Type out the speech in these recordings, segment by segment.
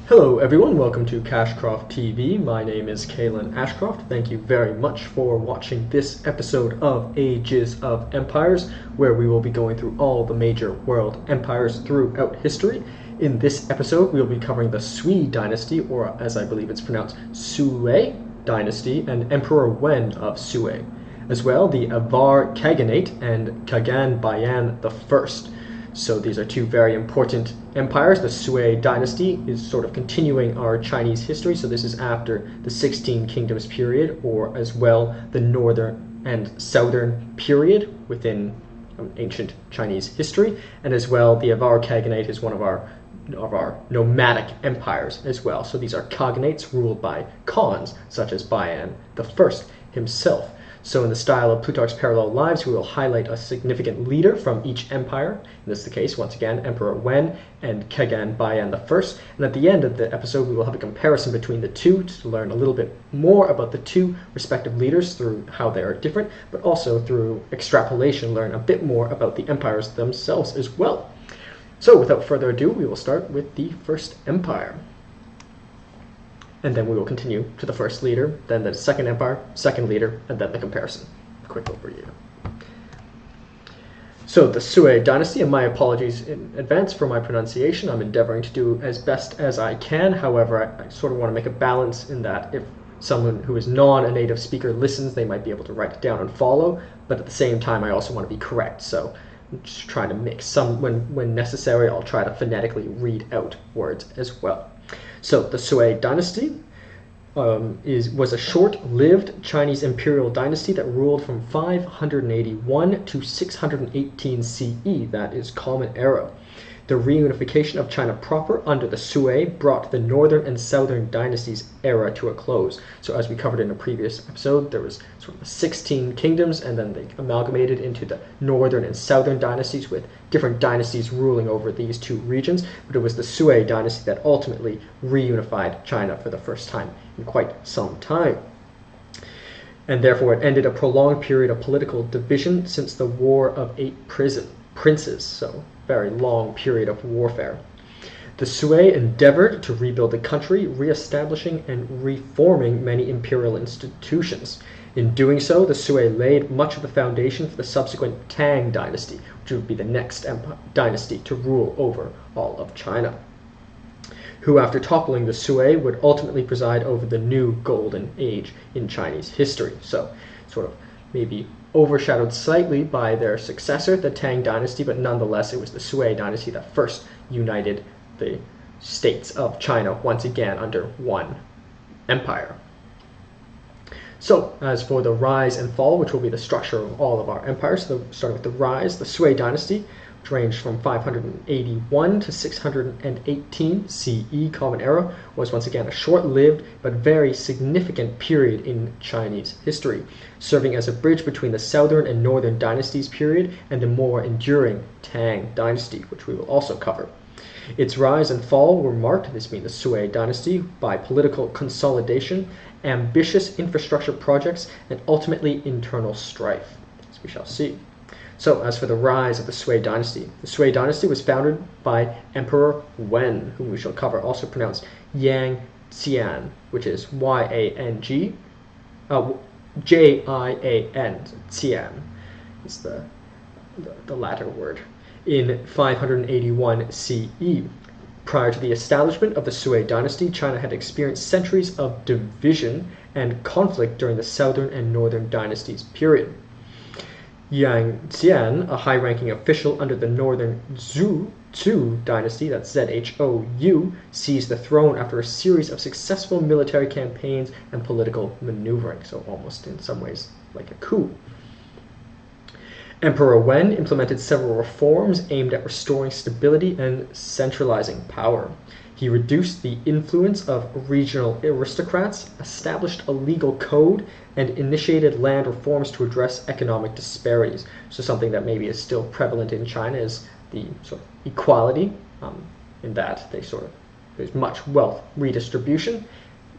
Hello everyone, welcome to Cashcroft TV. My name is Kalen Ashcroft. Thank you very much for watching this episode of Ages of Empires, where we will be going through all the major world empires throughout history. In this episode, we will be covering the Sui Dynasty, or as I believe it's pronounced, Sui Dynasty, and Emperor Wen of Sui. As well, the Avar Khaganate and Khagan Bayan the First. So these are two very important empires. The Sui Dynasty is sort of continuing our Chinese history. So this is after the 16 Kingdoms period, or as well the northern and southern period within ancient Chinese history. And as well, the Avar Khaganate is one of our nomadic empires as well. So these are Khaganates ruled by Khans, such as Bayan the First himself. So in the style of Plutarch's Parallel Lives, we will highlight a significant leader from each empire. In this is the case, once again, Emperor Wen and Khagan Bayan the First. And at the end of the episode, we will have a comparison between the two to learn a little bit more about the two respective leaders through how they are different, but also through extrapolation, learn a bit more about the empires themselves as well. So without further ado, we will start with the first empire. And then we will continue to the first leader, then the second empire, second leader, and then the comparison. Quick overview. So the Sui Dynasty, and my apologies in advance for my pronunciation. I'm endeavoring to do as best as I can. However, I sort of want to make a balance in that if someone who is a native speaker listens, they might be able to write it down and follow. But at the same time, I also want to be correct. So I'm just trying to mix some, when necessary, I'll try to phonetically read out words as well. So the Sui Dynasty was a short-lived Chinese imperial dynasty that ruled from 581 to 618 CE, that is Common Era. The reunification of China proper under the Sui brought the northern and southern dynasties era to a close. So as we covered in a previous episode, there was sort of 16 kingdoms, and then they amalgamated into the northern and southern dynasties with different dynasties ruling over these two regions. But it was the Sui dynasty that ultimately reunified China for the first time in quite some time. And therefore it ended a prolonged period of political division since the War of Eight Princes. So very long period of warfare. The Sui endeavored to rebuild the country, re-establishing and reforming many imperial institutions. In doing so, the Sui laid much of the foundation for the subsequent Tang dynasty, which would be the next dynasty to rule over all of China, who after toppling the Sui would ultimately preside over the new golden age in Chinese history. So sort of maybe overshadowed slightly by their successor, the Tang dynasty, but nonetheless it was the Sui dynasty that first united the states of China once again under one empire. So as for the rise and fall, which will be the structure of all of our empires, so starting with the rise, the Sui dynasty, which ranged from 581 to 618 CE Common Era, was once again a short-lived but very significant period in Chinese history, serving as a bridge between the southern and northern dynasties period and the more enduring Tang dynasty, which we will also cover. Its rise and fall were marked, this being the Sui dynasty, by political consolidation, ambitious infrastructure projects, and ultimately internal strife, as we shall see. So as for the rise of the Sui Dynasty was founded by Emperor Wen, whom we shall cover, also pronounced Yang Xian, which is Y-A-N-G, J-I-A-N, Xian is the latter word, in 581 CE. Prior to the establishment of the Sui Dynasty, China had experienced centuries of division and conflict during the southern and northern dynasties period. Yang Xian, a high-ranking official under the northern Zhou dynasty, that's Z-H-O-U, seized the throne after a series of successful military campaigns and political maneuvering, so almost in some ways like a coup. Emperor Wen implemented several reforms aimed at restoring stability and centralizing power. He reduced the influence of regional aristocrats, established a legal code, and initiated land reforms to address economic disparities. So something that maybe is still prevalent in China is the sort of equality, in that there's much wealth redistribution,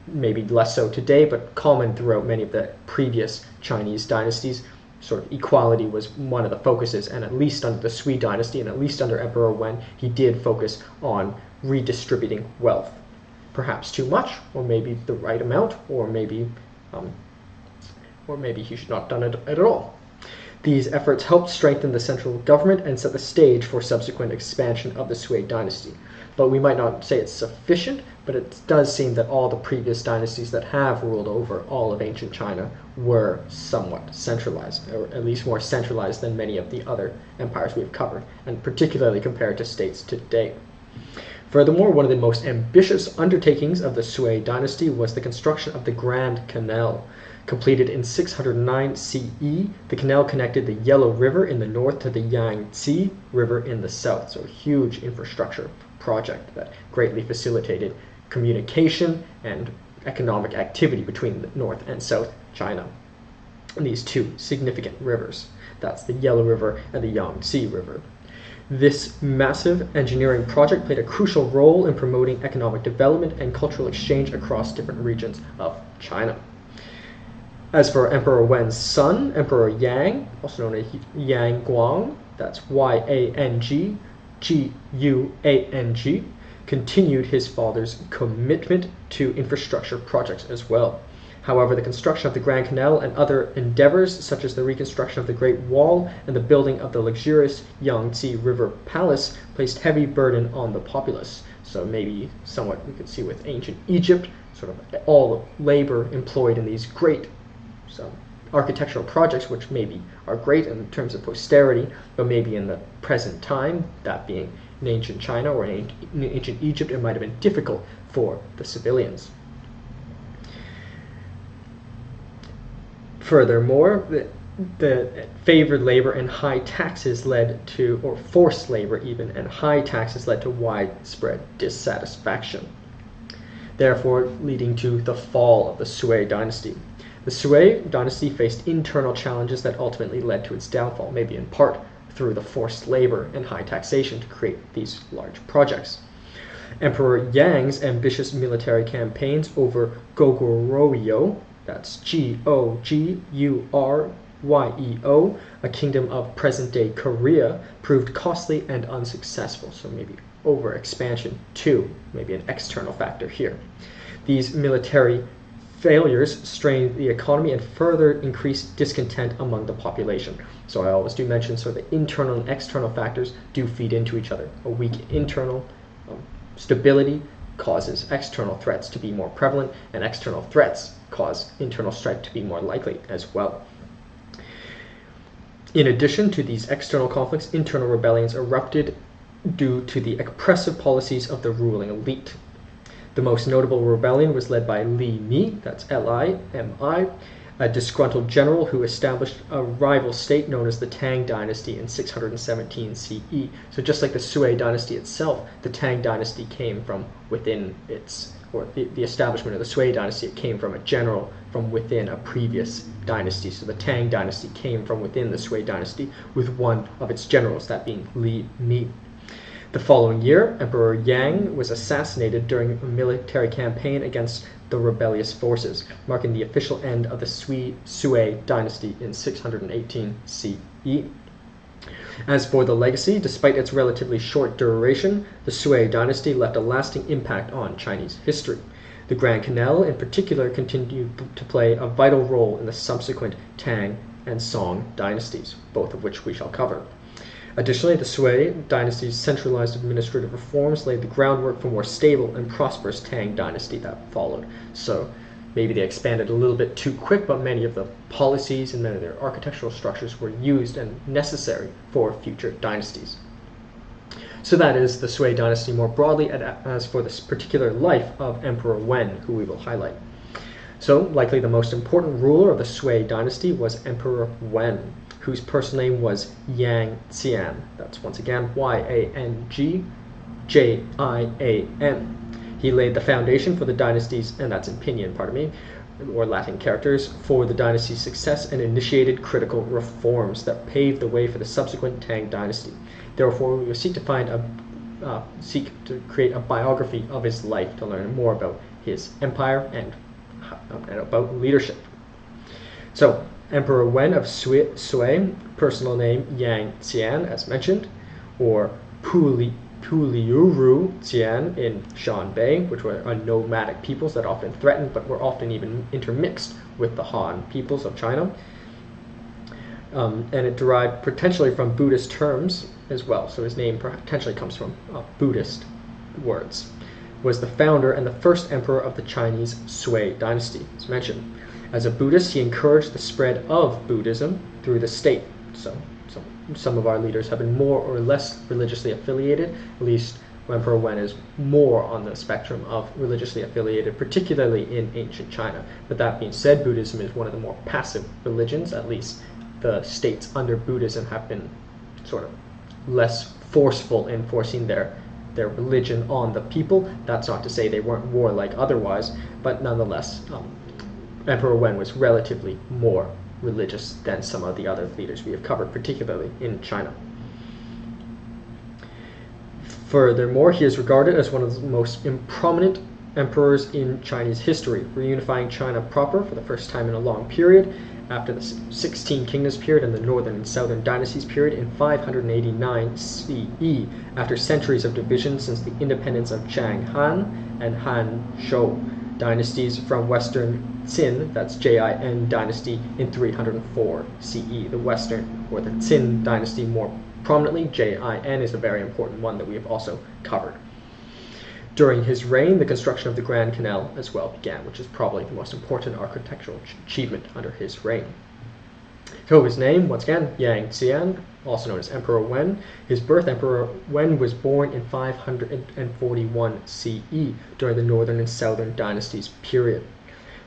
maybe less so today, but common throughout many of the previous Chinese dynasties. Sort of equality was one of the focuses, and at least under the Sui dynasty and at least under Emperor Wen, he did focus on redistributing wealth. perhaps too much, or maybe the right amount, or maybe he should not have done it at all. These efforts helped strengthen the central government and set the stage for subsequent expansion of the Sui dynasty. But we might not say it's sufficient, but it does seem that all the previous dynasties that have ruled over all of ancient China were somewhat centralized, or at least more centralized than many of the other empires we've covered, and particularly compared to states today. Furthermore, one of the most ambitious undertakings of the Sui dynasty was the construction of the Grand Canal. Completed in 609 CE, the canal connected the Yellow River in the north to the Yangtze River in the south. So a huge infrastructure project that greatly facilitated communication and economic activity between the North and South China. And these two significant rivers. That's the Yellow River and the Yangtze River. This massive engineering project played a crucial role in promoting economic development and cultural exchange across different regions of China. As for Emperor Wen's son, Emperor Yang, also known as Yang Guang, that's Y-A-N-G, G-U-A-N-G, continued his father's commitment to infrastructure projects as well. However, the construction of the Grand Canal and other endeavors, such as the reconstruction of the Great Wall and the building of the luxurious Yangtze River Palace, placed heavy burden on the populace. So maybe somewhat we could see with ancient Egypt, sort of all the labor employed in these great architectural projects, which maybe are great in terms of posterity, but maybe in the present time, that being in ancient China or in ancient Egypt, it might have been difficult for the civilians. Furthermore, the favored labor and high taxes led to, or forced labor even, and high taxes led to widespread dissatisfaction, therefore leading to the fall of the Sui dynasty. The Sui dynasty faced internal challenges that ultimately led to its downfall, maybe in part through the forced labor and high taxation to create these large projects. Emperor Yang's ambitious military campaigns over Goguryeo, that's Goguryeo, a kingdom of present-day Korea, proved costly and unsuccessful, so maybe overexpansion too, maybe an external factor here. These military failures strained the economy and further increased discontent among the population. So I always do mention sort of the internal and external factors do feed into each other. A weak internal stability causes external threats to be more prevalent, and external threats cause internal strife to be more likely as well. In addition to these external conflicts, internal rebellions erupted due to the oppressive policies of the ruling elite. The most notable rebellion was led by Li Mi, that's L-I-M-I, a disgruntled general who established a rival state known as the Tang Dynasty in 617 CE. So just like the Sui Dynasty itself, the Tang Dynasty came from within its, or the establishment of the Sui Dynasty, it came from a general from within a previous dynasty. So the Tang Dynasty came from within the Sui Dynasty with one of its generals, that being Li Mi. The following year, Emperor Yang was assassinated during a military campaign against the rebellious forces, marking the official end of the Sui dynasty in 618 CE. As for the legacy, despite its relatively short duration, the Sui dynasty left a lasting impact on Chinese history. The Grand Canal, in particular, continued to play a vital role in the subsequent Tang and Song dynasties, both of which we shall cover. Additionally, the Sui dynasty's centralized administrative reforms laid the groundwork for more stable and prosperous Tang dynasty that followed. So maybe they expanded a little bit too quick, but many of the policies and many of their architectural structures were used and necessary for future dynasties. So that is the Sui dynasty more broadly. As for this particular life of Emperor Wen, who we will highlight. So likely the most important ruler of the Sui dynasty was Emperor Wen, whose personal name was Yang Xian. That's once again Y-A-N-G-J-I-A-N. He laid the foundation for the dynasty's, and that's in pinyin, pardon me, or Latin characters, for the dynasty's success and initiated critical reforms that paved the way for the subsequent Tang dynasty. Therefore, we will seek to create a biography of his life to learn more about his empire and about leadership. So, Emperor Wen of Sui, personal name Yang Xian, as mentioned, or Pu Puliuru Xian in Shanbei, which were nomadic peoples that often threatened but were often even intermixed with the Han peoples of China. And it derived potentially from Buddhist terms as well, so his name potentially comes from Buddhist words. Was the founder and the first emperor of the Chinese Sui Dynasty, as mentioned. As a Buddhist, he encouraged the spread of Buddhism through the state. So some of our leaders have been more or less religiously affiliated. At least Emperor Wen is more on the spectrum of religiously affiliated, particularly in ancient China. But that being said, Buddhism is one of the more passive religions. At least the states under Buddhism have been sort of less forceful in forcing their religion on the people. That's not to say they weren't warlike otherwise, but nonetheless, Emperor Wen was relatively more religious than some of the other leaders we have covered, particularly in China. Furthermore, he is regarded as one of the most prominent emperors in Chinese history, reunifying China proper for the first time in a long period after the 16 Kingdoms period and the Northern and Southern Dynasties period in 589 CE, after centuries of division since the independence of Chang Han and Han Shou dynasties from Western Qin, that's Jin dynasty, in 304 CE. The Western, or the Qin dynasty more prominently, Jin is a very important one that we have also covered. During his reign, the construction of the Grand Canal as well began, which is probably the most important architectural achievement under his reign. So his name, once again, Yang Xian, also known as Emperor Wen. His birth, Emperor Wen was born in 541 CE during the Northern and Southern Dynasties period.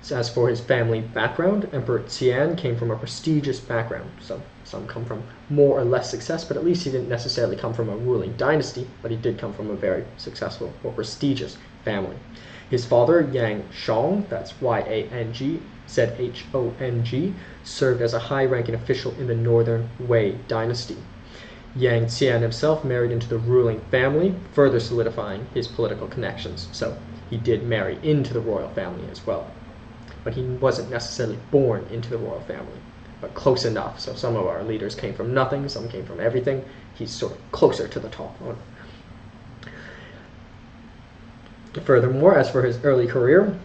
So as for his family background, Emperor Xian came from a prestigious background. Some come from more or less success, but at least he didn't necessarily come from a ruling dynasty, but he did come from a very successful or prestigious family. His father, Yang Shong, that's Yang Zhong, served as a high-ranking official in the Northern Wei dynasty. Yang Xian himself married into the ruling family, further solidifying his political connections. So he did marry into the royal family as well. But he wasn't necessarily born into the royal family, but close enough. So some of our leaders came from nothing, some came from everything. He's sort of closer to the top. Furthermore, as for his early career,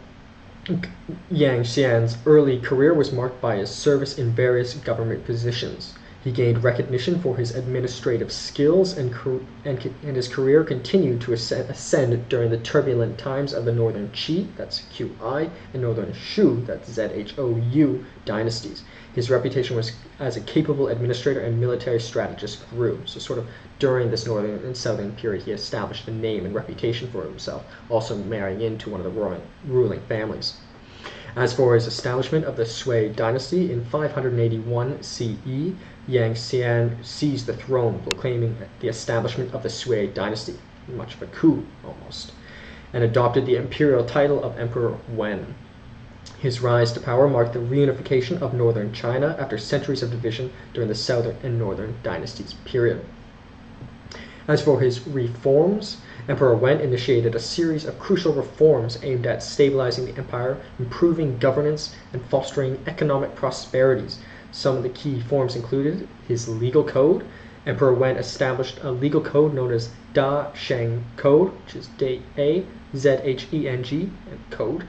Yang Xian's early career was marked by his service in various government positions. He gained recognition for his administrative skills, and his career continued to ascend during the turbulent times of the Northern Qi, that's Qi, and Northern Shu, that's Zhou, dynasties. His reputation was as a capable administrator and military strategist grew. So sort of during this Northern and Southern period, he established a name and reputation for himself, also marrying into one of the ruling families. As for his establishment of the Sui Dynasty in 581 CE, Yang Xian seized the throne, proclaiming the establishment of the Sui Dynasty, much of a coup almost, and adopted the imperial title of Emperor Wen. His rise to power marked the reunification of northern China after centuries of division during the Southern and Northern Dynasties period. As for his reforms, Emperor Wen initiated a series of crucial reforms aimed at stabilizing the empire, improving governance, and fostering economic prosperities. Some of the key reforms included his legal code. Emperor Wen established a legal code known as Da Sheng Code, which is D-A-Z-H-E-N-G, code,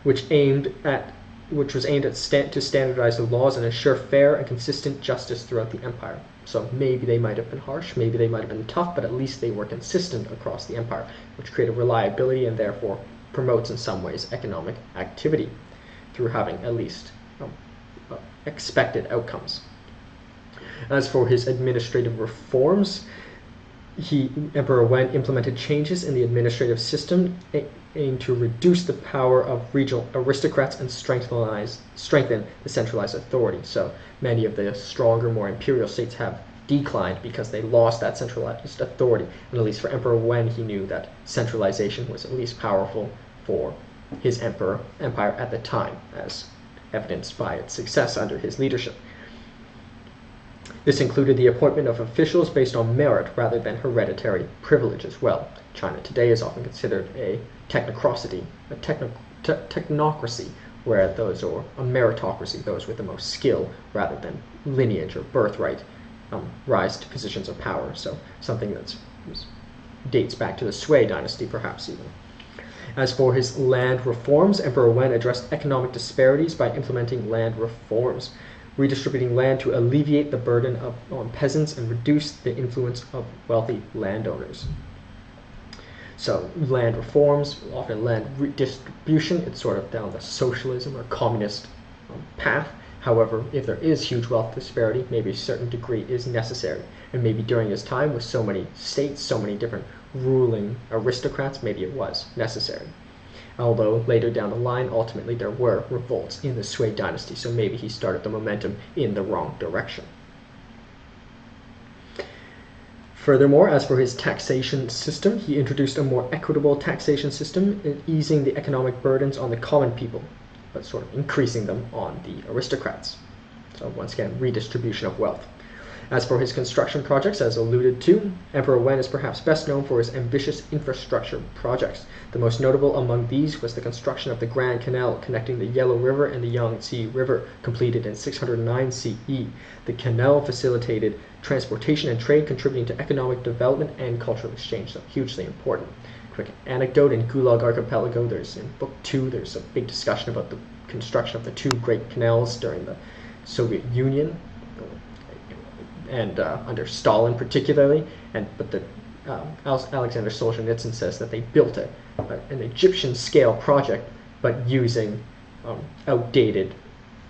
which was aimed to standardize the laws and ensure fair and consistent justice throughout the empire. So maybe they might have been harsh, maybe they might have been tough, but at least they were consistent across the empire, which created reliability and therefore promotes in some ways economic activity through having at least expected outcomes. As for his administrative reforms, Emperor Wen implemented changes in the administrative system aimed to reduce the power of regional aristocrats and strengthen the centralized authority. So many of the stronger, more imperial states have declined because they lost that centralized authority. And at least for Emperor Wen, he knew that centralization was at least powerful for his empire at the time, as evidenced by its success under his leadership. This included the appointment of officials based on merit rather than hereditary privilege as well. China today is often considered a technocracy, where those, or a meritocracy, those with the most skill rather than lineage or birthright, rise to positions of power. So something that's dates back to the Sui Dynasty, perhaps even. As for his land reforms, Emperor Wen addressed economic disparities by implementing land reforms, redistributing land to alleviate the burden on peasants and reduce the influence of wealthy landowners. So land reforms, often land redistribution, it's sort of down the socialism or communist path. However, if there is huge wealth disparity, maybe a certain degree is necessary. And maybe during his time with so many states, so many different ruling aristocrats, maybe it was necessary. Although later down the line, ultimately there were revolts in the Sui dynasty, so maybe he started the momentum in the wrong direction. Furthermore, as for his taxation system, he introduced a more equitable taxation system, easing the economic burdens on the common people, but sort of increasing them on the aristocrats. So once again, redistribution of wealth. As for his construction projects, as alluded to, Emperor Wen is perhaps best known for his ambitious infrastructure projects. The most notable among these was the construction of the Grand Canal connecting the Yellow River and the Yangtze River, completed in 609 CE. The canal facilitated transportation and trade, contributing to economic development and cultural exchange, so hugely important. Quick anecdote, in Gulag Archipelago, in Book 2, there's a big discussion about the construction of the two great canals during the Soviet Union, and under Stalin particularly, but Alexander Solzhenitsyn says that they built an Egyptian scale project, but using outdated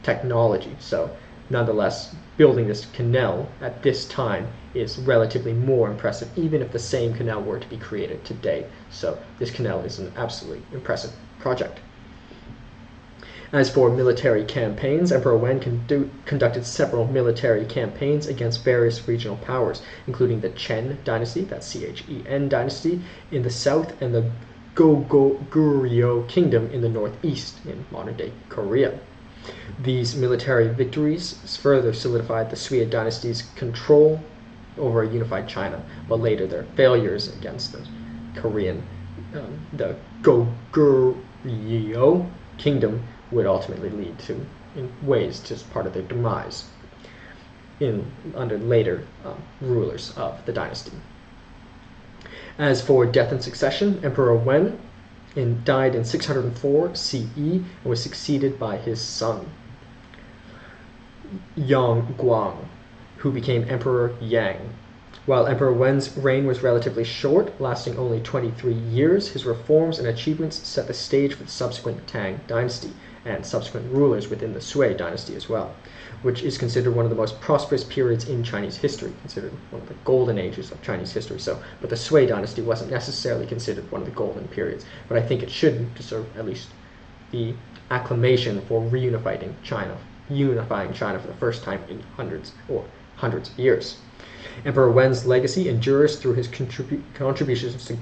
technology. So nonetheless, building this canal at this time is relatively more impressive, even if the same canal were to be created today. So this canal is an absolutely impressive project. As for military campaigns, Emperor Wen conducted several military campaigns against various regional powers, including the Chen dynasty, that's Chen dynasty, in the south, and the Goguryeo kingdom in the northeast, in modern-day Korea. These military victories further solidified the Sui dynasty's control over a unified China, but later their failures against the Goguryeo kingdom would ultimately lead to, in ways, just part of their demise under later rulers of the dynasty. As for death and succession, Emperor Wen died in 604 CE and was succeeded by his son, Yang Guang, who became Emperor Yang. While Emperor Wen's reign was relatively short, lasting only 23 years, his reforms and achievements set the stage for the subsequent Tang dynasty and subsequent rulers within the Sui dynasty as well, which is considered one of the most prosperous periods in Chinese history, considered one of the golden ages of Chinese history. But the Sui dynasty wasn't necessarily considered one of the golden periods, but I think it should deserve at least the acclamation for unifying China for the first time in hundreds of years. Emperor Wen's legacy endures through his contributions to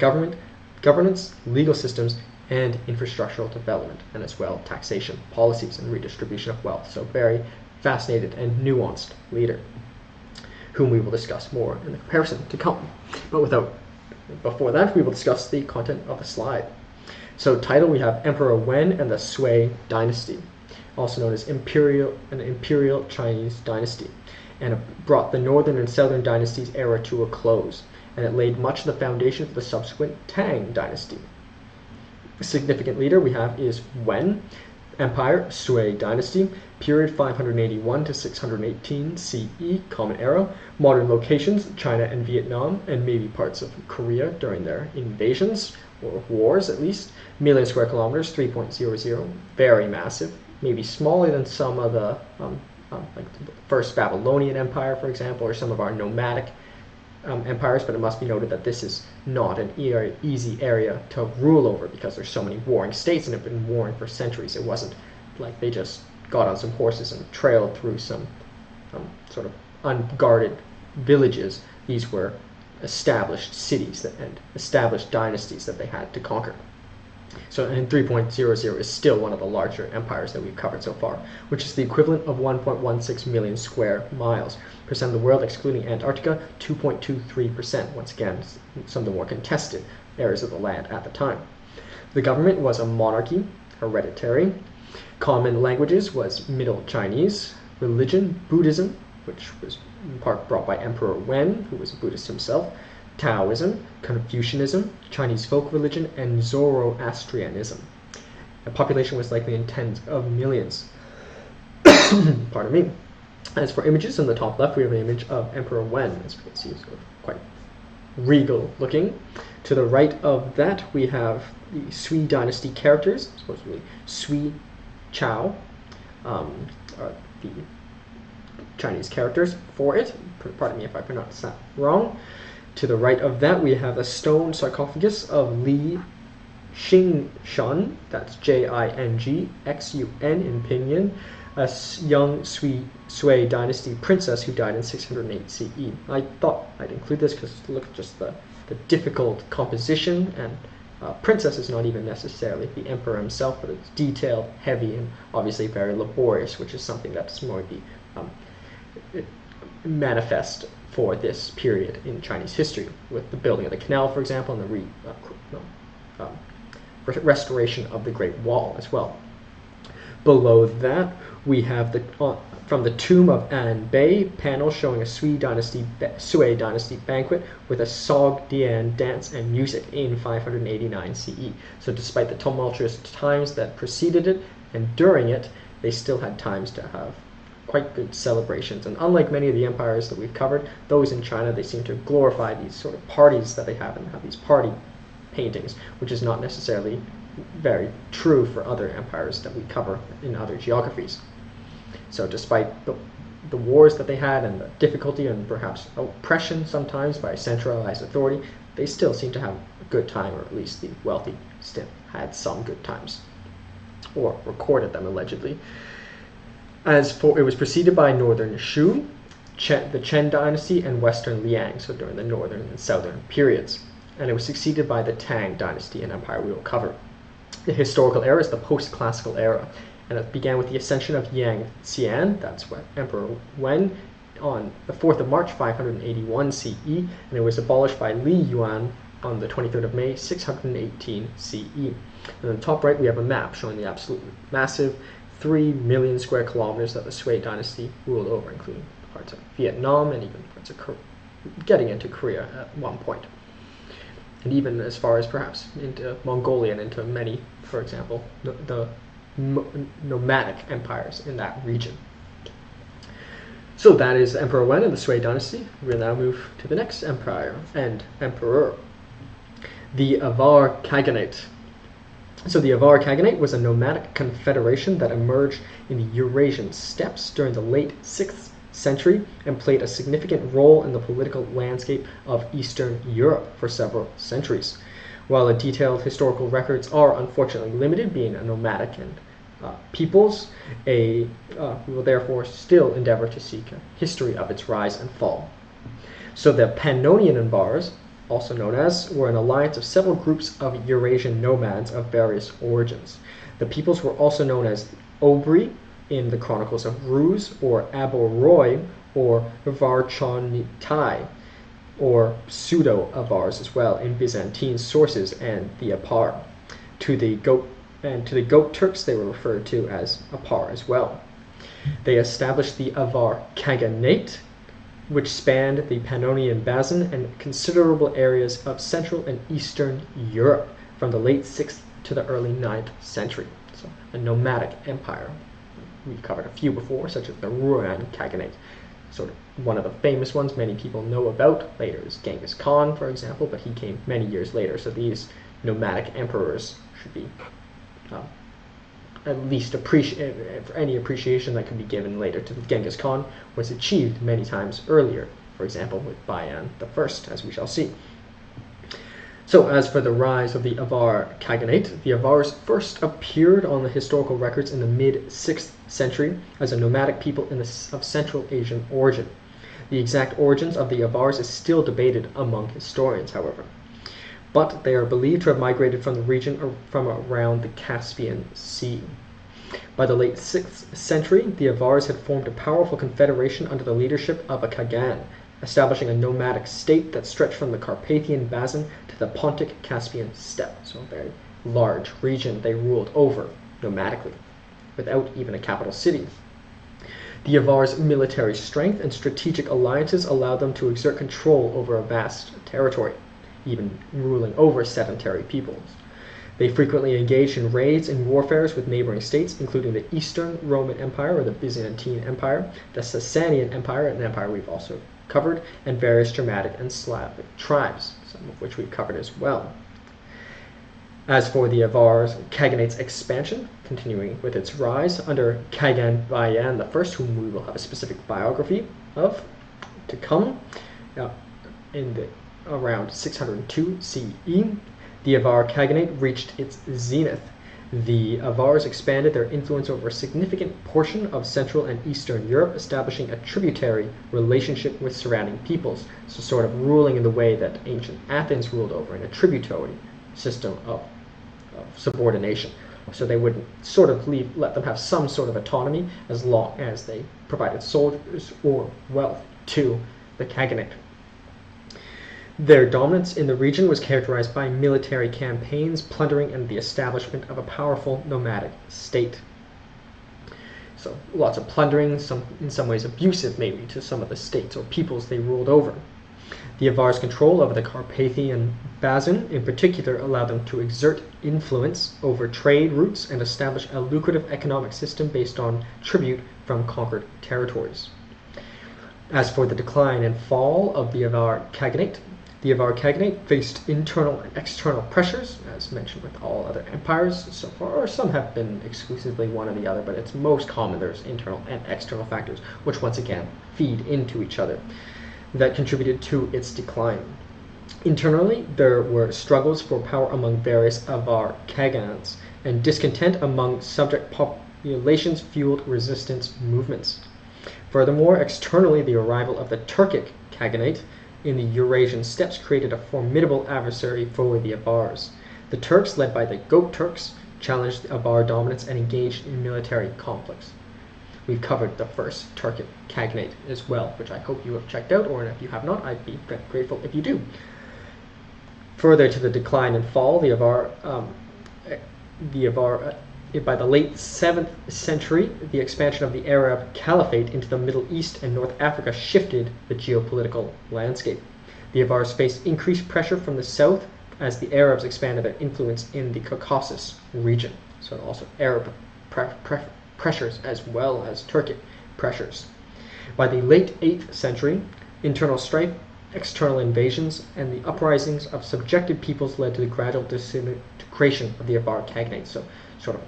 governance, legal systems, and infrastructural development, and as well taxation policies and redistribution of wealth. So very fascinated and nuanced leader, whom we will discuss more in the comparison to come. But before that, we will discuss the content of the slide. So title, we have Emperor Wen and the Sui Dynasty, also known as an Imperial Chinese Dynasty, and it brought the Northern and Southern Dynasties era to a close, and it laid much of the foundation for the subsequent Tang Dynasty. A significant leader we have is Wen Empire, Sui Dynasty, period 581 to 618 CE, Common Era. Modern locations, China and Vietnam, and maybe parts of Korea during their invasions, or wars at least. Million square kilometers, 3.00, very massive, maybe smaller than some of the, like the First Babylonian Empire, for example, or some of our nomadic empires, but it must be noted that this is not an easy area to rule over, because there's so many warring states and have been warring for centuries. It wasn't like they just got on some horses and trailed through some sort of unguarded villages. These were established cities and established dynasties that they had to conquer. So, and 3.00 is still one of the larger empires that we've covered so far, which is the equivalent of 1.16 million square miles. Percent of the world, excluding Antarctica, 2.23%. Once again, some of the more contested areas of the land at the time. The government was a monarchy, hereditary. Common languages was Middle Chinese. Religion, Buddhism, which was in part brought by Emperor Wen, who was a Buddhist himself. Taoism, Confucianism, Chinese folk religion, and Zoroastrianism. The population was likely in tens of millions. Pardon me. As for images, on the top left we have an image of Emperor Wen, as we can see, sort of quite regal looking. To the right of that we have the Sui Dynasty characters, supposedly Sui Chao, are the Chinese characters for it. Pardon me if I pronounce that wrong. To the right of that we have a stone sarcophagus of Li Xingxun, that's Jingxun in Pinyin, a young Sui Dynasty princess who died in 608 CE. I thought I'd include this because look at just the difficult composition, and princess is not even necessarily the emperor himself, but it's detailed, heavy, and obviously very laborious, which is something that's more the manifest for this period in Chinese history, with the building of the canal, for example, and the restoration of the Great Wall as well. Below that, we have from the tomb of Anbei panel showing a Sui Dynasty banquet with a Sogdian dance and music in 589 CE. So despite the tumultuous times that preceded it and during it, they still had times to have quite good celebrations. And unlike many of the empires that we've covered, those in China, they seem to glorify these sort of parties that they have and have these party paintings, which is not necessarily very true for other empires that we cover in other geographies. So despite the wars that they had and the difficulty and perhaps oppression sometimes by centralized authority, they still seem to have a good time, or at least the wealthy still had some good times, or recorded them allegedly. As for, it was preceded by Northern Shu, the Chen Dynasty, and Western Liang, so during the northern and southern periods. And it was succeeded by the Tang Dynasty, an empire we will cover. The historical era is the post-classical era, and it began with the ascension of Yang Xian, that's Emperor Wen, on the 4th of March 581 CE, and it was abolished by Li Yuan on the 23rd of May 618 CE. And on the top right we have a map showing the absolutely massive 3 million square kilometers that the Sui Dynasty ruled over, including parts of Vietnam and even parts of getting into Korea at one point. And even as far as perhaps into Mongolia and into many, for example, the nomadic empires in that region. So that is Emperor Wen and the Sui Dynasty. We'll now move to the next empire and emperor, the Avar Khaganate. So the Avar Khaganate was a nomadic confederation that emerged in the Eurasian steppes during the late 6th century and played a significant role in the political landscape of Eastern Europe for several centuries. While the detailed historical records are unfortunately limited, being a nomadic and peoples, we will therefore still endeavor to seek a history of its rise and fall. So the Pannonian Avars, also known as, were an alliance of several groups of Eurasian nomads of various origins. The peoples were also known as Obri in the Chronicles of Rus, or Aboroi, or Varchonitai, or pseudo-Avars as well in Byzantine sources and the Apar. To the Goat Turks they were referred to as Apar as well. They established the Avar Khaganate, which spanned the Pannonian Basin and considerable areas of Central and Eastern Europe from the late 6th to the early 9th century. So a nomadic empire. We've covered a few before, such as the Wen Khaganate. Sort of one of the famous ones many people know about later is Genghis Khan, for example, but he came many years later. So these nomadic emperors should be at least any appreciation that can be given later to Genghis Khan was achieved many times earlier, for example with Bayan the First, as we shall see. So as for the rise of the Avar Khaganate, the Avars first appeared on the historical records in the mid-6th century as a nomadic people of Central Asian origin. The exact origins of the Avars is still debated among historians, however. But they are believed to have migrated from the region from around the Caspian Sea. By the late 6th century, the Avars had formed a powerful confederation under the leadership of a Khagan, establishing a nomadic state that stretched from the Carpathian Basin to the Pontic Caspian steppe, so a very large region they ruled over nomadically, without even a capital city. The Avar's military strength and strategic alliances allowed them to exert control over a vast territory, even ruling over sedentary peoples. They frequently engaged in raids and warfares with neighboring states, including the Eastern Roman Empire, or the Byzantine Empire, the Sasanian Empire, an empire we've also covered, and various Germanic and Slavic tribes, some of which we've covered as well. As for the Avar Khaganate's expansion, continuing with its rise under Khagan Bayan I, whom we will have a specific biography of to come, around 602 CE, the Avar Khaganate reached its zenith. The Avars expanded their influence over a significant portion of Central and Eastern Europe, establishing a tributary relationship with surrounding peoples, so sort of ruling in the way that ancient Athens ruled over, in a tributary system of subordination. So they would sort of let them have some sort of autonomy as long as they provided soldiers or wealth to the Khaganate. Their dominance in the region was characterized by military campaigns, plundering, and the establishment of a powerful nomadic state. So lots of plundering, in some ways abusive maybe to some of the states or peoples they ruled over. The Avars' control over the Carpathian Basin in particular allowed them to exert influence over trade routes and establish a lucrative economic system based on tribute from conquered territories. As for the decline and fall of the Avar Khaganate faced internal and external pressures, as mentioned with all other empires so far, or some have been exclusively one or the other, but it's most common there's internal and external factors, which once again feed into each other, that contributed to its decline. Internally, there were struggles for power among various Avar Khaganates, and discontent among subject populations fueled resistance movements. Furthermore, externally, the arrival of the Turkic Khaganate in the Eurasian steppes created a formidable adversary for the Avars. The Turks, led by the Goat Turks, challenged the Avar dominance and engaged in military conflicts. We've covered the first Turkic Khaganate as well, which I hope you have checked out, or if you have not, I'd be very grateful if you do. Further to the decline and fall, by the late 7th century, the expansion of the Arab Caliphate into the Middle East and North Africa shifted the geopolitical landscape. The Avars faced increased pressure from the south as the Arabs expanded their influence in the Caucasus region. So also Arab pressures as well as Turkic pressures. By the late 8th century, internal strife, external invasions, and the uprisings of subjected peoples led to the gradual disintegration of the Avar Khaganate. So sort of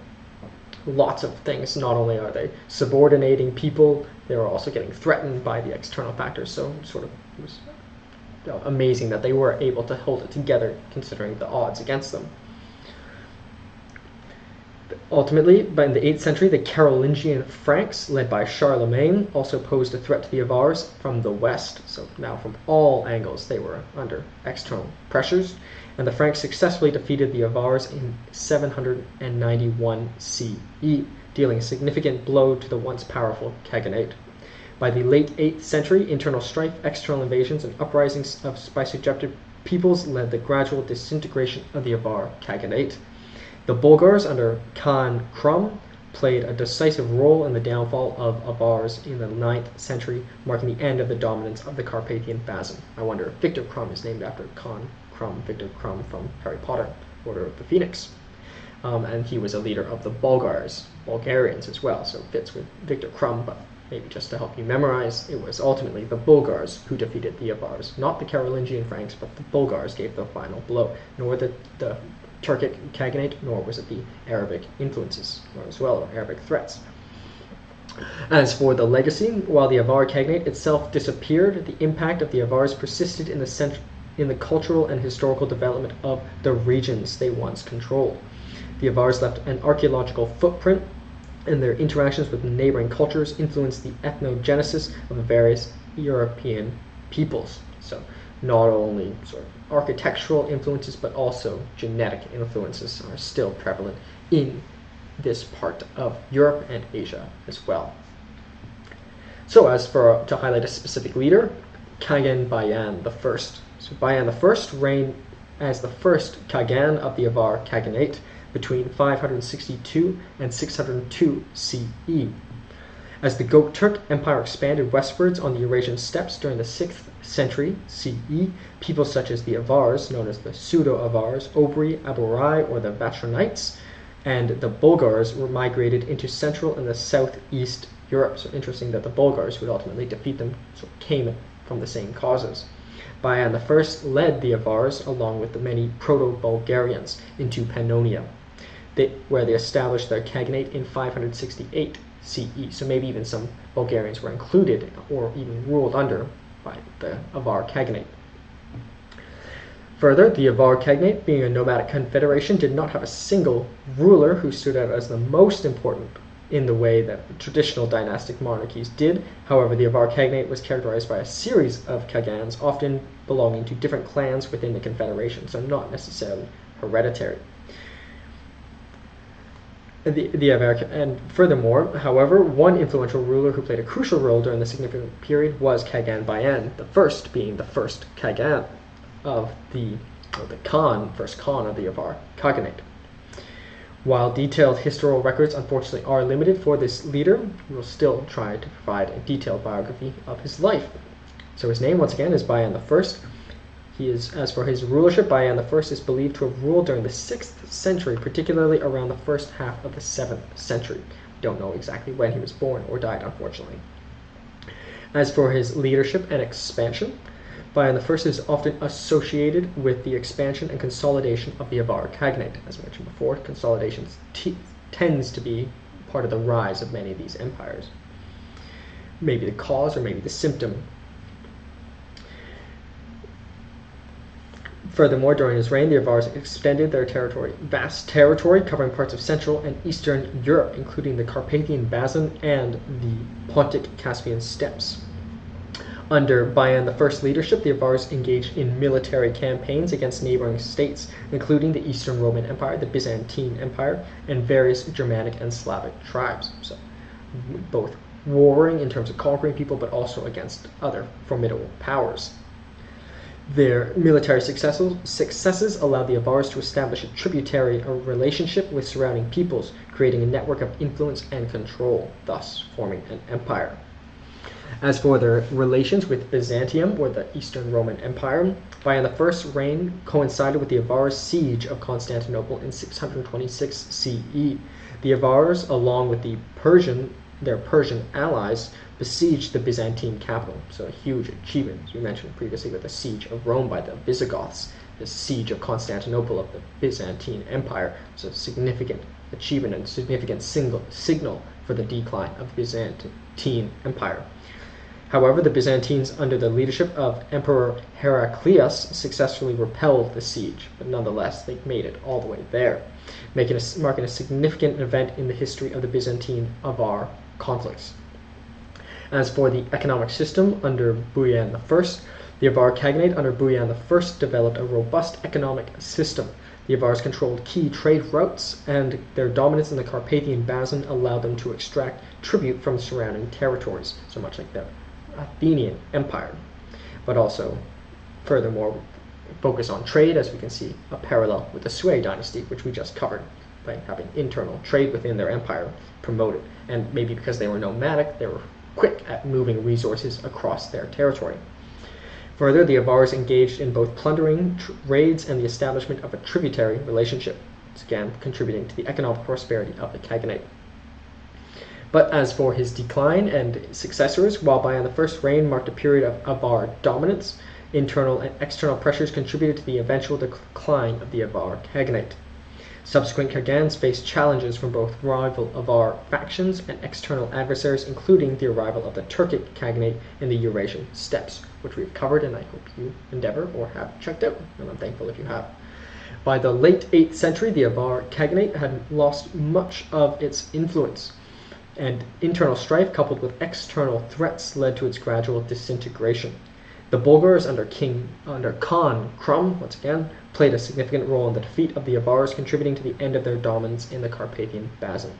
lots of things. Not only are they subordinating people, they were also getting threatened by the external factors. So sort of it was amazing that they were able to hold it together considering the odds against them. Ultimately, by the 8th century, the Carolingian Franks, led by Charlemagne, also posed a threat to the Avars from the west. So now from all angles they were under external pressures, and the Franks successfully defeated the Avars in 791 CE, dealing a significant blow to the once powerful Khaganate. By the late 8th century, internal strife, external invasions, and uprisings by subjected peoples led the gradual disintegration of the Avar Khaganate. The Bulgars under Khan Krum played a decisive role in the downfall of Avars in the 9th century, marking the end of the dominance of the Carpathian Basin. I wonder if Vicktor Krum is named after Khan Krum, Vicktor Krum from Harry Potter, Order of the Phoenix. And he was a leader of the Bulgarians as well, so it fits with Vicktor Krum, but maybe just to help you memorize, it was ultimately the Bulgars who defeated the Avars, not the Carolingian Franks, but the Bulgars gave the final blow, nor the Turkic Khaganate, nor was it the Arabic influences as well, or Arabic threats. As for the legacy, while the Avar Khaganate itself disappeared, the impact of the Avars persisted in the cultural and historical development of the regions they once controlled. The Avars left an archaeological footprint, and their interactions with neighboring cultures influenced the ethnogenesis of the various European peoples. So not only sort of architectural influences, but also genetic influences are still prevalent in this part of Europe and Asia as well. So as for to highlight a specific leader, Khagan Bayan I. So Bayan I reigned as the first Khagan of the Avar Khaganate between 562 and 602 CE. As the Göktürk Empire expanded westwards on the Eurasian steppes during the 6th century CE, peoples such as the Avars, known as the Pseudo-Avars, Obri, Aborai, or the Vatronites, and the Bulgars were migrated into Central and the Southeast Europe. So interesting that the Bulgars, who would ultimately defeat them, came from the same causes. Bayan I led the Avars, along with the many Proto-Bulgarians, into Pannonia, where they established their Khaganate in 568 CE. So maybe even some Bulgarians were included or even ruled under by the Avar Khaganate. Further, the Avar Khaganate, being a nomadic confederation, did not have a single ruler who stood out as the most important in the way that traditional dynastic monarchies did. However, the Avar Khaganate was characterized by a series of Khagans, often belonging to different clans within the confederation, so not necessarily hereditary. And furthermore, however, one influential ruler who played a crucial role during the significant period was Khagan Bayan, the first being the first Khagan of first Khan of the Avar Khaganate. While detailed historical records unfortunately are limited for this leader, we will still try to provide a detailed biography of his life. So his name, once again, is Bayan I. As for his rulership, Bayan I is believed to have ruled during the 6th century, particularly around the first half of the 7th century. We don't know exactly when he was born or died, unfortunately. As for his leadership and expansion, Bayan I is often associated with the expansion and consolidation of the Avar Khaganate. As mentioned before, consolidation tends to be part of the rise of many of these empires. Maybe the cause or maybe the symptom. Furthermore, during his reign, the Avars extended their vast territory covering parts of Central and Eastern Europe, including the Carpathian Basin and the Pontic-Caspian steppes. Under Bayan I's leadership, the Avars engaged in military campaigns against neighboring states, including the Eastern Roman Empire, the Byzantine Empire, and various Germanic and Slavic tribes. So, both warring in terms of conquering people, but also against other formidable powers. Their military successes allowed the Avars to establish a tributary relationship with surrounding peoples, creating a network of influence and control, thus forming an empire. As for their relations with Byzantium, or the Eastern Roman Empire, Bayan I's reign coincided with the Avars' siege of Constantinople in 626 CE. The Avars, along with their Persian allies, besieged the Byzantine capital. So a huge achievement, as we mentioned previously with the siege of Rome by the Visigoths. The siege of Constantinople of the Byzantine Empire was a significant achievement and significant signal for the decline of the Byzantine Empire. However, the Byzantines, under the leadership of Emperor Heraclius, successfully repelled the siege, but nonetheless they made it all the way there, marking a significant event in the history of the Byzantine-Avar conflicts. As for the economic system under Bayan I, the Avar Khaganate under Bayan I developed a robust economic system. The Avars controlled key trade routes, and their dominance in the Carpathian Basin allowed them to extract tribute from surrounding territories, so much like the Athenian Empire, but also, furthermore, focus on trade, as we can see a parallel with the Sui Dynasty, which we just covered, by having internal trade within their empire promoted. And maybe because they were nomadic, they were quick at moving resources across their territory. Further, the Avars engaged in both plundering raids and the establishment of a tributary relationship, again contributing to the economic prosperity of the Khaganate. But as for his decline and successors, while Bayan I's reign marked a period of Avar dominance, internal and external pressures contributed to the eventual decline of the Avar Khaganate. Subsequent Khagans faced challenges from both rival Avar factions and external adversaries, including the arrival of the Turkic Khaganate in the Eurasian steppes, which we've covered and I hope you endeavor or have checked out, and I'm thankful if you have. By the late 8th century, the Avar Khaganate had lost much of its influence, and internal strife coupled with external threats led to its gradual disintegration. The Bulgars under Khan Krum, once again, played a significant role in the defeat of the Avars, contributing to the end of their dominance in the Carpathian Basin.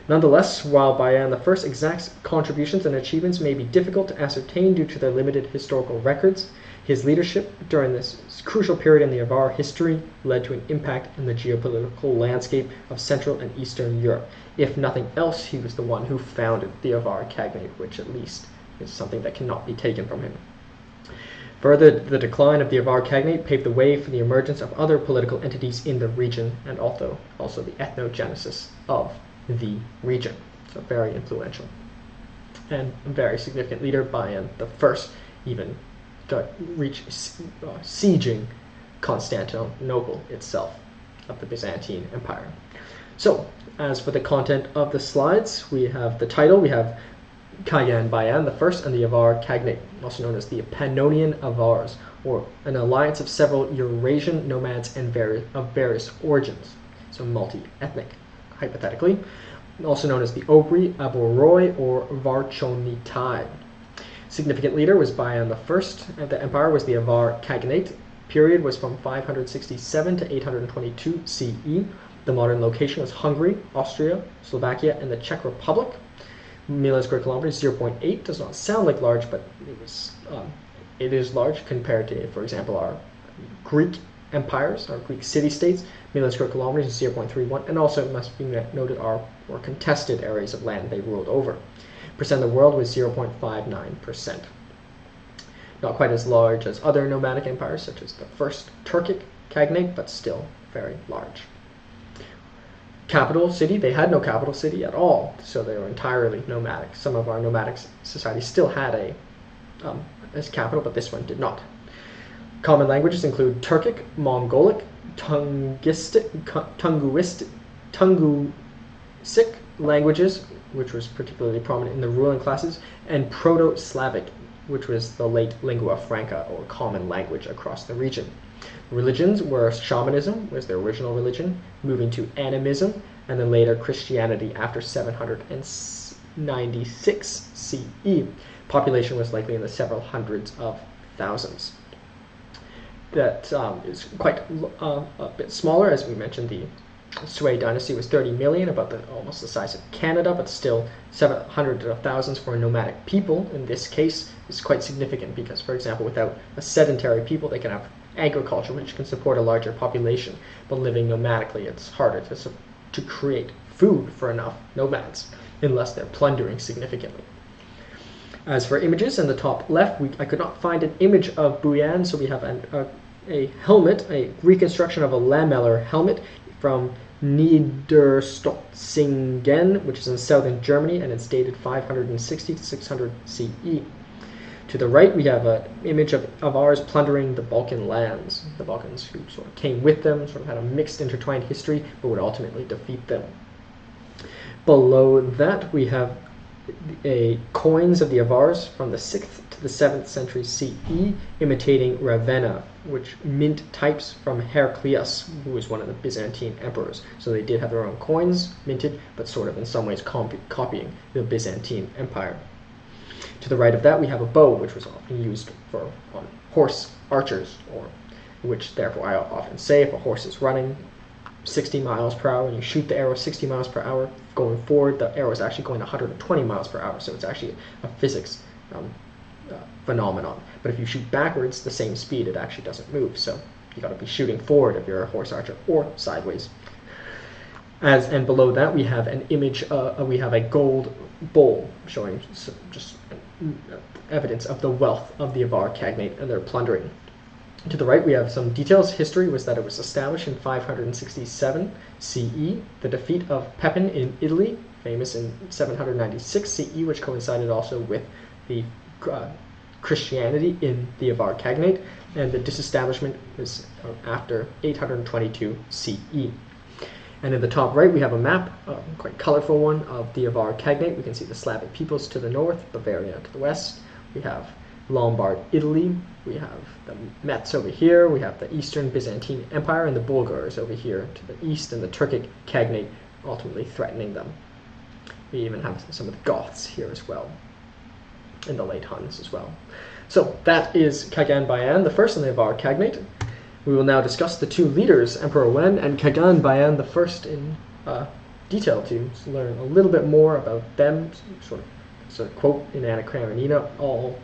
Nonetheless, while Bayan I's exact contributions and achievements may be difficult to ascertain due to their limited historical records, His leadership during this crucial period in the Avar history led to an impact in the geopolitical landscape of Central and Eastern Europe. If nothing else, he was the one who founded the Avar Khaganate, which at least is something that cannot be taken from him. Further, the decline of the Avar Khaganate paved the way for the emergence of other political entities in the region, and also the ethnogenesis of the region. So very influential. And a very significant leader, Bayan the First, even got reach sieging Constantinople itself of the Byzantine Empire. So, as for the content of the slides, we have the title, we have Khagan Bayan the First and the Avar Khaganate, also known as the Pannonian Avars, or an alliance of several Eurasian nomads and of various origins, so multi-ethnic, hypothetically, also known as the Obri, Aboroi, or Varchonitai. Significant leader was Bayan the First, and the empire was the Avar Khaganate. Period was from 567 to 822 CE. The modern location is Hungary, Austria, Slovakia, and the Czech Republic. Million square kilometers, 0.8. Does not sound like large, but it is large compared to, for example, our Greek empires, our Greek city-states. Million square kilometers is 0.31, and also it must be noted our more contested areas of land they ruled over. Percent of the world was 0.59%. Not quite as large as other nomadic empires, such as the first Turkic Khaganate, but still very large. Capital city, they had no capital city at all, so they were entirely nomadic. Some of our nomadic societies still had a as capital, but this one did not. Common languages include Turkic, Mongolic, Tungusic languages, which was particularly prominent in the ruling classes, and Proto-Slavic, which was the late lingua franca, or common language across the region. Religions were shamanism, was their original religion, moving to animism, and then later Christianity after 796 CE. Population was likely in the several hundreds of thousands. That is quite a bit smaller, as we mentioned. The Sui Dynasty was 30 million, about almost the size of Canada, but still 700 of thousands for a nomadic people. In this case, is quite significant because, for example, without a sedentary people, they can have agriculture, which can support a larger population. But living nomadically, it's harder to create food for enough nomads, unless they're plundering significantly. As for images, in the top left, I could not find an image of Bayan, so we have a helmet, a reconstruction of a lamellar helmet from Niederstotzingen, which is in southern Germany, and it's dated 560 to 600 CE. To the right, we have an image of Avars plundering the Balkan lands. The Balkans, who sort of came with them, sort of had a mixed, intertwined history, but would ultimately defeat them. Below that, we have coins of the Avars from the 6th to the 7th century CE, imitating Ravenna, which mint types from Heraclius, who was one of the Byzantine emperors. So they did have their own coins minted, but sort of in some ways copying the Byzantine Empire. To the right of that, we have a bow, which was often used on horse archers, or which therefore I often say, if a horse is running 60 miles per hour and you shoot the arrow 60 miles per hour, going forward, the arrow is actually going 120 miles per hour, so it's actually a physics phenomenon. But if you shoot backwards the same speed, it actually doesn't move, so you got to be shooting forward if you're a horse archer, or sideways. And below that, we have an image, we have a gold bowl showing just evidence of the wealth of the Avar Khaganate and their plundering. To the right, we have some details. History was that it was established in 567 CE. The defeat of Pepin in Italy, famous in 796 CE, which coincided also with the Christianity in the Avar Khaganate, and the disestablishment was after 822 CE. And in the top right, we have a map, quite colorful one, of the Avar Khaganate. We can see the Slavic peoples to the north, Bavaria to the west. We have Lombard Italy, we have the Mets over here, we have the Eastern Byzantine Empire, and the Bulgars over here to the east, and the Turkic Khaganate ultimately threatening them. We even have some of the Goths here as well, and the late Huns as well. So that is Khagan Bayan, the first in the Avar Khaganate. We will now discuss the two leaders, Emperor Wen and Khagan Bayan the First, in detail to learn a little bit more about them. Sort of quote in Anna Karenina, all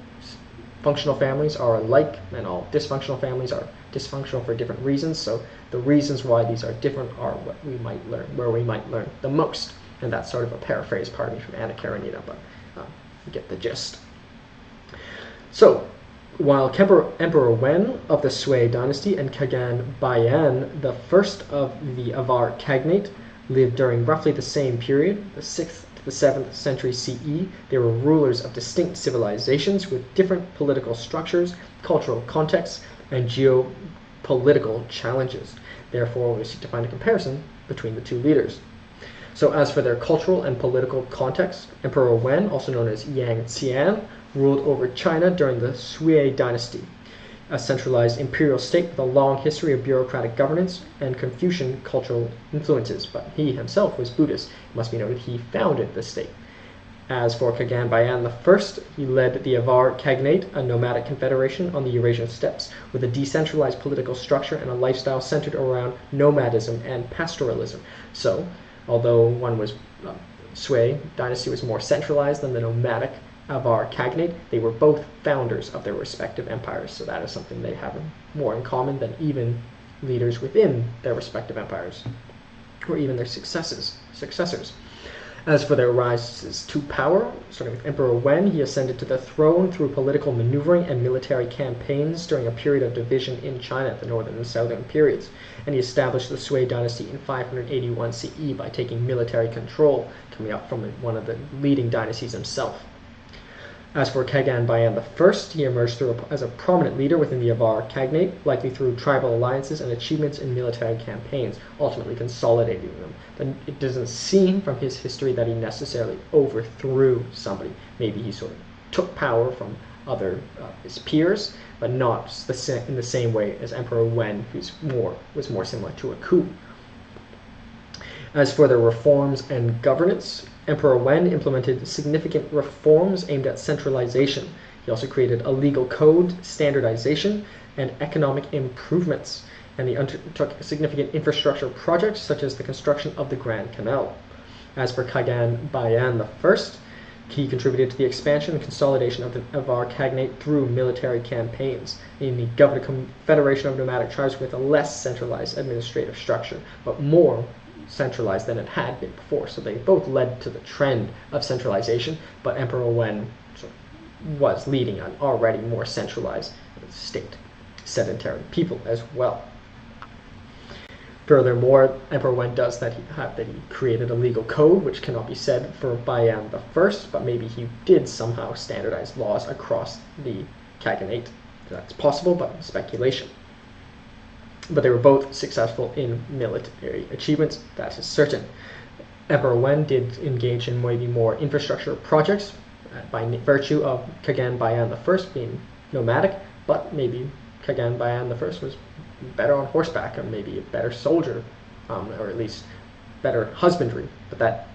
functional families are alike and all dysfunctional families are dysfunctional for different reasons. So the reasons why these are different are what we might learn, where we might learn the most. And that's sort of a paraphrase, pardon me, from Anna Karenina, but you get the gist. So while Emperor Wen of the Sui Dynasty and Khagan Bayan, the first of the Avar Khaganate, lived during roughly the same period, the 6th to the 7th century CE, they were rulers of distinct civilizations with different political structures, cultural contexts, and geopolitical challenges. Therefore, we seek to find a comparison between the two leaders. So as for their cultural and political context, Emperor Wen, also known as Yang Xian, ruled over China during the Sui Dynasty, a centralized imperial state with a long history of bureaucratic governance and Confucian cultural influences, but he himself was Buddhist. It must be noted he founded the state. As for Khagan Bayan I, he led the Avar Khaganate, a nomadic confederation on the Eurasian steppes, with a decentralized political structure and a lifestyle centered around nomadism and pastoralism. So, although one was Sui Dynasty was more centralized than the nomadic Avar Khaganate, they were both founders of their respective empires, so that is something they have more in common than even leaders within their respective empires, or even their successors. As for their rises to power, starting with Emperor Wen, he ascended to the throne through political maneuvering and military campaigns during a period of division in China, the northern and southern periods, and he established the Sui Dynasty in 581 CE by taking military control, coming up from one of the leading dynasties himself. As for Khagan Bayan I, he emerged as a prominent leader within the Avar Khaganate, likely through tribal alliances and achievements in military campaigns, ultimately consolidating them. But it doesn't seem from his history that he necessarily overthrew somebody. Maybe he sort of took power from other his peers, but not in the same way as Emperor Wen, who was more similar to a coup. As for their reforms and governance, Emperor Wen implemented significant reforms aimed at centralization. He also created a legal code, standardization, and economic improvements, and he undertook significant infrastructure projects such as the construction of the Grand Canal. As for Khagan Bayan I, he contributed to the expansion and consolidation of the Avar Khaganate through military campaigns. He governed a confederation of nomadic tribes with a less centralized administrative structure, but more centralized than it had been before. So they both led to the trend of centralization, but Emperor Wen was leading an already more centralized state, sedentary people as well. Furthermore, Emperor Wen does that he created a legal code, which cannot be said for Bayan I, but maybe he did somehow standardize laws across the Khaganate. That's possible, but speculation. But they were both successful in military achievements, that is certain. Emperor Wen did engage in maybe more infrastructure projects by virtue of Khagan Bayan I being nomadic, but maybe Khagan Bayan I was better on horseback, or maybe a better soldier, or at least better husbandry. But that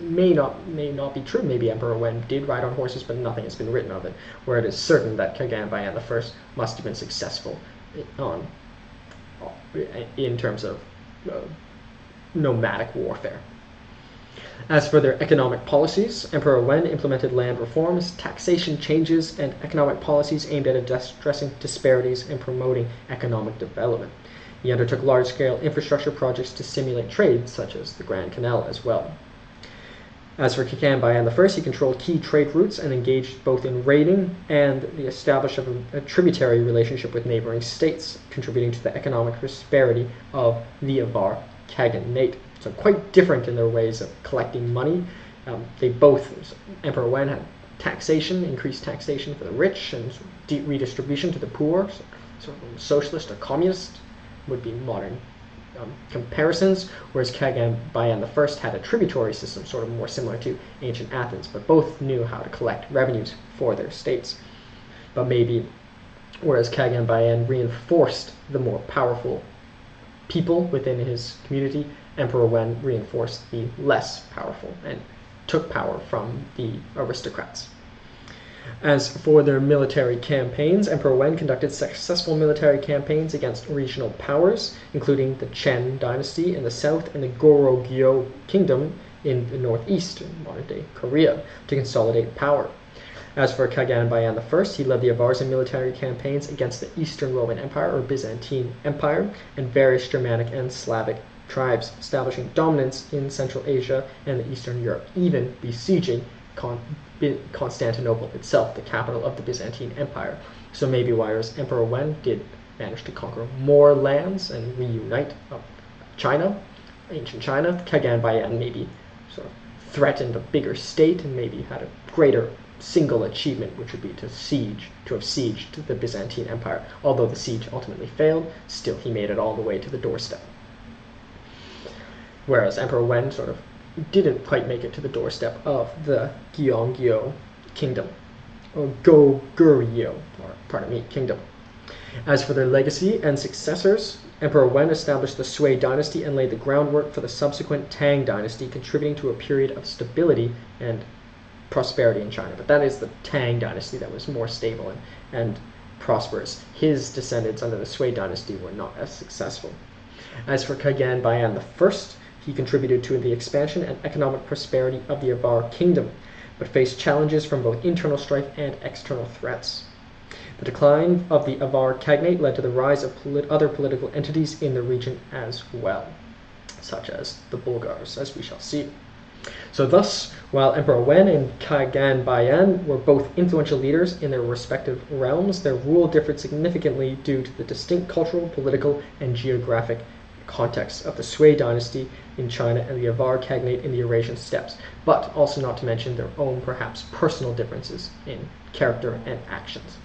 may not be true. Maybe Emperor Wen did ride on horses, but nothing has been written of it, where it is certain that Khagan Bayan I must have been successful in terms of nomadic warfare. As for their economic policies, Emperor Wen implemented land reforms, taxation changes, and economic policies aimed at addressing disparities and promoting economic development. He undertook large-scale infrastructure projects to stimulate trade, such as the Grand Canal as well. As for Khagan Bayan I, he controlled key trade routes and engaged both in raiding and the establishment of a tributary relationship with neighboring states, contributing to the economic prosperity of the Avar Khaganate. So quite different in their ways of collecting money. Emperor Wen had taxation, increased taxation for the rich, and redistribution to the poor. So sort of socialist or communist would be modern comparisons, whereas Khagan Bayan I had a tributary system, sort of more similar to ancient Athens, but both knew how to collect revenues for their states. But maybe, whereas Khagan Bayan reinforced the more powerful people within his community, Emperor Wen reinforced the less powerful and took power from the aristocrats. As for their military campaigns, Emperor Wen conducted successful military campaigns against regional powers, including the Chen dynasty in the south and the Goryeo kingdom in the northeast, in modern-day Korea, to consolidate power. As for Khagan Bayan I, he led the Avars in military campaigns against the Eastern Roman Empire or Byzantine Empire and various Germanic and Slavic tribes, establishing dominance in Central Asia and Eastern Europe, even besieging Constantinople itself, the capital of the Byzantine Empire. So maybe whereas Emperor Wen did manage to conquer more lands and reunite China, ancient China, Khagan Bayan maybe sort of threatened a bigger state and maybe had a greater single achievement, which would be to have sieged the Byzantine Empire. Although the siege ultimately failed, still he made it all the way to the doorstep. Whereas Emperor Wen sort of didn't quite make it to the doorstep of the Gyeonggyo kingdom, or Goguryeo, or pardon me, kingdom. As for their legacy and successors, Emperor Wen established the Sui Dynasty and laid the groundwork for the subsequent Tang Dynasty, contributing to a period of stability and prosperity in China. But that is the Tang Dynasty that was more stable and prosperous. His descendants under the Sui Dynasty were not as successful. As for Khagan Bayan I, he contributed to the expansion and economic prosperity of the Avar kingdom, but faced challenges from both internal strife and external threats. The decline of the Avar Khaganate led to the rise of other political entities in the region as well, such as the Bulgars, as we shall see. So thus, while Emperor Wen and Khagan Bayan were both influential leaders in their respective realms, their rule differed significantly due to the distinct cultural, political, and geographic context of the Sui Dynasty in China and the Avar Khaganate in the Eurasian steppes, but also not to mention their own perhaps personal differences in character and actions.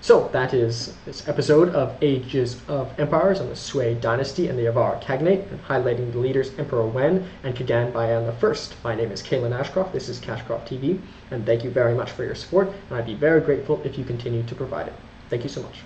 So that is this episode of Ages of Empires on the Sui Dynasty and the Avar Khaganate, and highlighting the leaders Emperor Wen and Khagan Bayan I. My name is Kalen Ashcroft, this is Cashcroft TV, and thank you very much for your support, and I'd be very grateful if you continue to provide it. Thank you so much.